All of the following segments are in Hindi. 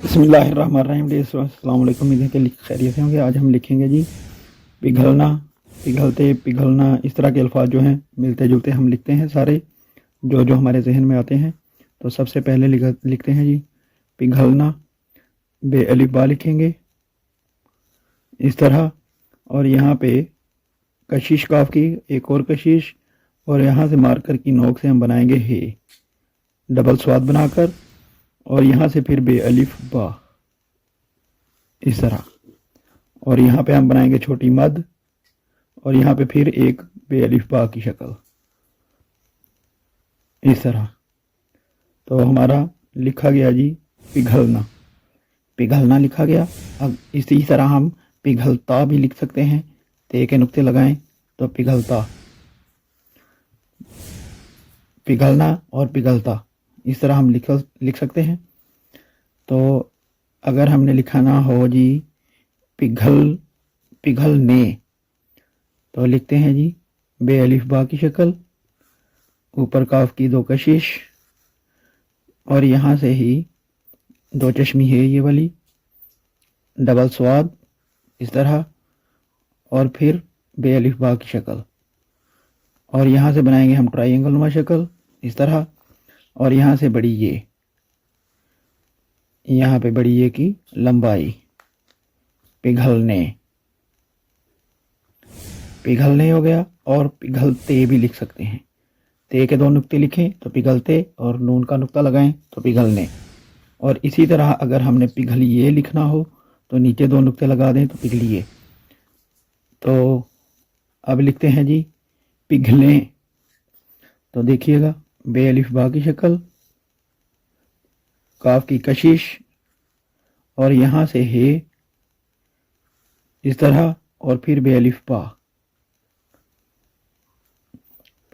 बिस्मिल्लाहिर्रहमानिर्रहीम। अस्सलाम वालेकुम। उम्मीद है कि खैरियत से होंगे। आज हम लिखेंगे जी पिघलना, पिघलते, पिघलना। इस तरह के अल्फाज जो हैं मिलते जुलते हम लिखते हैं सारे, जो जो हमारे जहन में आते हैं। तो सबसे पहले लिखते हैं जी पिघलना। बे अलिफ बा लिखेंगे इस तरह, और यहाँ पे कशिश काफ की एक और कशिश, और यहाँ से मार्कर की नोक से हम बनाएंगे हे, डबल स्वाद बनाकर, और यहाँ से फिर बे अलिफ बा इस तरह, और यहाँ पे हम बनाएंगे छोटी मद, और यहाँ पे फिर एक बे अलिफ बा की शक्ल इस तरह। तो हमारा लिखा गया जी पिघलना, पिघलना लिखा गया। अब इसी तरह हम पिघलता भी लिख सकते हैं। ते के नुक्ते लगाएं तो पिघलता, पिघलना और पिघलता इस तरह हम लिख सकते हैं। तो अगर हमने लिखाना हो जी पिघल, पिघलने, तो लिखते हैं जी बे अलिफ बा की शक्ल, ऊपर काफ की दो कशिश, और यहाँ से ही दो चश्मी है ये वाली, डबल स्वाद इस तरह, और फिर बे अलिफ बा की शक्ल, और यहाँ से बनाएंगे हम ट्रायंगल नुमा शक्ल इस तरह, और यहाँ से बड़ी ये, यहाँ पे बड़ी ये की लंबाई, पिघलने, पिघलने हो गया। और पिघलते भी लिख सकते हैं। ते के दो नुक्ते लिखें तो पिघलते, और नून का नुक्ता लगाएं तो पिघलने। और इसी तरह अगर हमने पिघलिए लिखना हो तो नीचे दो नुक्ते लगा दें तो पिघलिए। तो अब लिखते हैं जी पिघलें। तो देखिएगा बे अलिफ बा की शक्ल, काफ की कशिश, और यहाँ से हे इस तरह, और फिर बे अलिफ बा,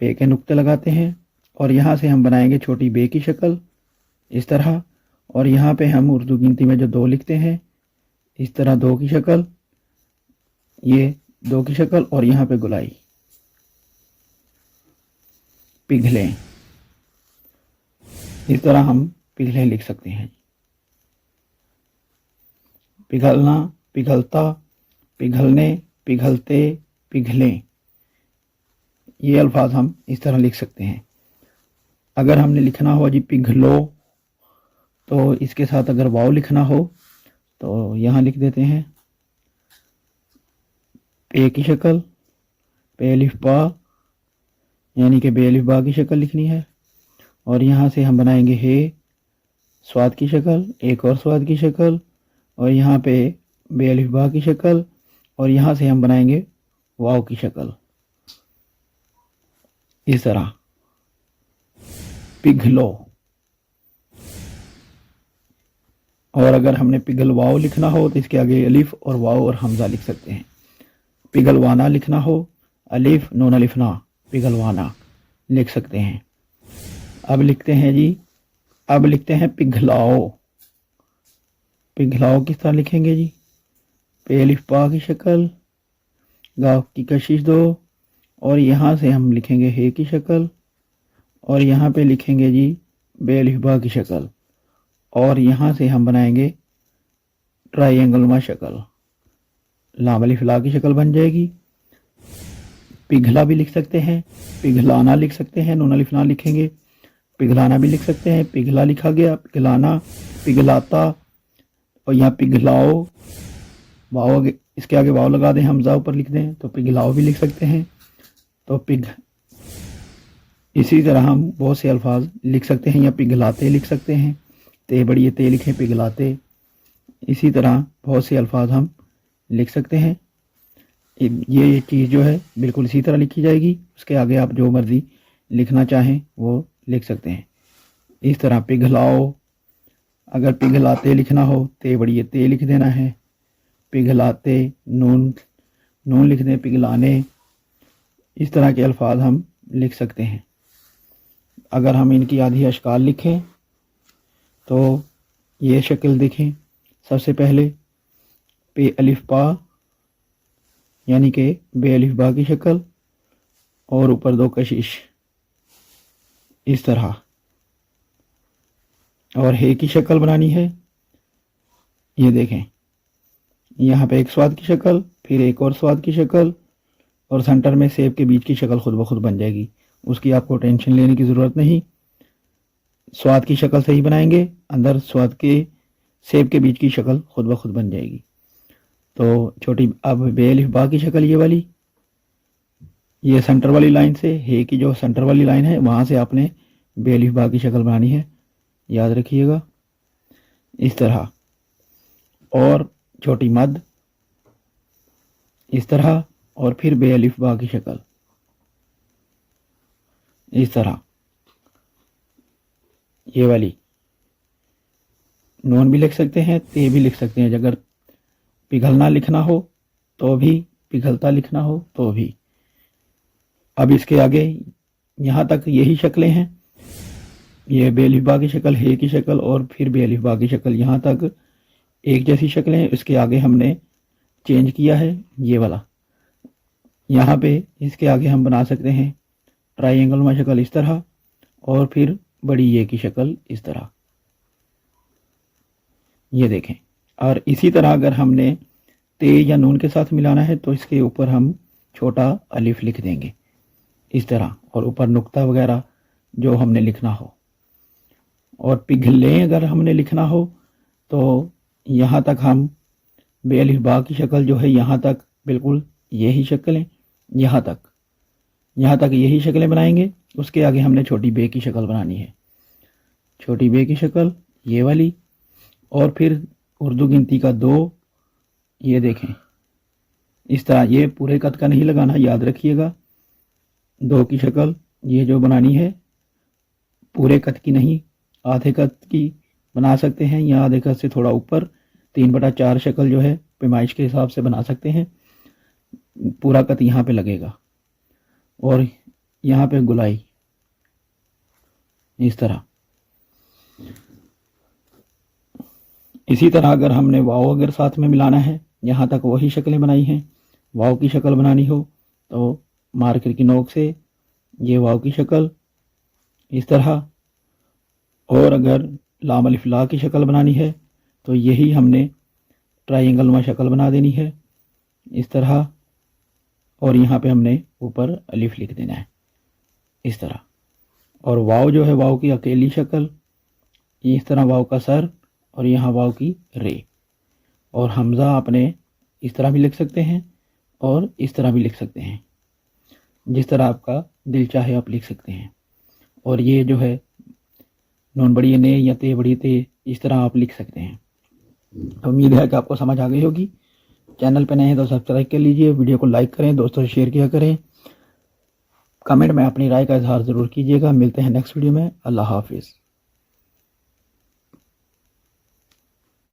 पे के नुक्ते लगाते हैं, और यहाँ से हम बनाएंगे छोटी बे की शक्ल इस तरह, और यहाँ पे हम उर्दू गिनती में जो दो लिखते हैं इस तरह दो की शक्ल, ये दो की शक्ल, और यहाँ पे गुलाई, पिघलें। इस तरह हम पिघलें लिख सकते हैं। पिघलना, पिघलता, पिघलने, पिघलते, पिघलें, ये अल्फाज हम इस तरह लिख सकते हैं। अगर हमने लिखना हो जी पिघलो, तो इसके साथ अगर वाव लिखना हो तो यहाँ लिख देते हैं पे की शक्ल, पे अलिफ बा, यानी कि बे अलिफ बा की शक्ल लिखनी है, और यहाँ से हम बनाएंगे हे, स्वाद की शक्ल, एक और स्वाद की शक्ल, और यहाँ पे बे अलिफ बा की शक्ल, और यहाँ से हम बनाएंगे वाव की शक्ल इस तरह, पिघलो। और अगर हमने पिघलवाओ लिखना हो तो इसके आगे अलिफ और वाव और हमजा लिख सकते हैं। पिघलवाना लिखना हो, अलिफ नून अलिफ ना, पिघलवाना लिख सकते हैं। अब लिखते हैं जी, अब लिखते हैं पिघलाओ। पिघलाओ किस तरह लिखेंगे जी, पे अलिफ बा की शक्ल, गाफ की कशिश दो, और यहाँ से हम लिखेंगे हे की शक्ल, और यहाँ पे लिखेंगे जी बे अलिफ बा की शक्ल, और यहाँ से हम बनाएंगे ट्रायंगल नुमा शक्ल, लाम अलिफ ला की शक्ल बन जाएगी। पिघला भी लिख सकते हैं, पिघलाना लिख सकते हैं, नून अलिफ ना लिखेंगे, पिघलाना भी लिख सकते हैं, पिघला लिखा गया, पिघलाना, पिघलाता, और यहाँ पिघलाओ, वाव इसके आगे वाव लगा दें, हमजा ऊपर लिख दें तो पिघलाओ भी लिख सकते हैं। तो इसी तरह हम बहुत से अल्फाज लिख सकते हैं, या पिघलाते लिख सकते हैं, ते बड़ी ते लिखें पिघलाते। इसी तरह बहुत से अल्फाज हम लिख सकते हैं। ये चीज़ जो है बिल्कुल इसी तरह लिखी जाएगी, उसके आगे आप जो मर्ज़ी लिखना चाहें वो लिख सकते हैं। इस तरह पिघलाओ, अगर पिघलाते लिखना हो ते बड़ी ते लिख देना है, पिघलाते, नून नून लिख दें, पिघलाने। इस तरह के अल्फाज हम लिख सकते हैं। अगर हम इनकी आधी अशकाल लिखें तो ये शक्ल देखें। सबसे पहले पे अलिफ बा, यानी कि बे अलिफ बा की शक्ल, और ऊपर दो कशिश इस तरह, और हे की शक्ल बनानी है ये देखें, यहाँ पे एक स्वाद की शक्ल, फिर एक और स्वाद की शक्ल, और सेंटर में सेब के बीज की शक्ल खुद ब खुद बन जाएगी। उसकी आपको टेंशन लेने की ज़रूरत नहीं। स्वाद की शक्ल सही बनाएंगे, अंदर स्वाद के सेब के बीज की शक्ल खुद ब खुद बन जाएगी। तो छोटी अब बे अलिफ बा की शक्ल ये वाली, ये सेंटर वाली लाइन से, हे की जो सेंटर वाली लाइन है वहाँ से आपने बे अलिफ बा की शक्ल बनानी है, याद रखिएगा इस तरह। और छोटी मद इस तरह, और फिर बे अलिफ बा की शक्ल इस तरह, ये वाली। नून भी लिख सकते हैं, ते भी लिख सकते हैं। अगर पिघलना लिखना हो तो भी, पिघलता लिखना हो तो भी। अब इसके आगे यहाँ तक यही शक्लें हैं, ये बे अलिफ बा की शक्ल, हे की शक्ल, और फिर बे अलिफ बा की शक्ल, यहाँ तक एक जैसी शक्लें हैं। इसके आगे हमने चेंज किया है ये वाला। यहाँ पे इसके आगे हम बना सकते हैं ट्राइंगल में शक्ल इस तरह, और फिर बड़ी ये की शक्ल इस तरह, ये देखें। और इसी तरह अगर हमने ते या नून के साथ मिलाना है तो इसके ऊपर हम छोटा अलिफ लिख देंगे इस तरह, और ऊपर नुक्ता वगैरह जो हमने लिखना हो। और पिघलें अगर हमने लिखना हो तो यहाँ तक हम बे अलिफ बा की शक्ल जो है यहाँ तक बिल्कुल यही शक्लें, यहाँ तक यही शक्लें बनाएंगे। उसके आगे हमने छोटी बे की शक्ल बनानी है, छोटी बे की शक्ल ये वाली, और फिर उर्दू गिनती का 2, ये देखें इस तरह। ये पूरे कद का नहीं लगाना, याद रखिएगा। 2 की शक्ल ये जो बनानी है पूरे कद की नहीं, आधे कद की बना सकते हैं, या आधे कद से थोड़ा ऊपर 3/4 शक्ल जो है पैमाइश के हिसाब से बना सकते हैं। पूरा कद यहाँ पे लगेगा, और यहाँ पे गुलाई इस तरह। इसी तरह अगर हमने वाव अगर साथ में मिलाना है, यहाँ तक वही शक्लें बनाई हैं। वाव की शक्ल बनानी हो तो मार्कर की नोक से ये वाव की शक्ल इस तरह, और अगर लाम अलिफ ला की शक्ल बनानी है तो यही हमने ट्राइंगल में शक्ल बना देनी है इस तरह, और यहाँ पे हमने ऊपर अलिफ लिख देना है इस तरह। और वाव जो है, वाव की अकेली शक्ल इस तरह, वाव का सर, और यहाँ वाव की रे। और हमज़ा आपने इस तरह भी लिख सकते हैं और इस तरह भी लिख सकते हैं, जिस तरह आपका दिल चाहे आप लिख सकते हैं। और ये जो है नून बड़ी ने या ते बड़ी ते, इस तरह आप लिख सकते हैं। तो उम्मीद है कि आपको समझ आ गई होगी। चैनल पर नए हैं तो सब्सक्राइब कर लीजिए, वीडियो को लाइक करें, दोस्तों से शेयर किया करें, कमेंट में अपनी राय का इजहार ज़रूर कीजिएगा। मिलते हैं नेक्स्ट वीडियो में। अल्लाह हाफिज़।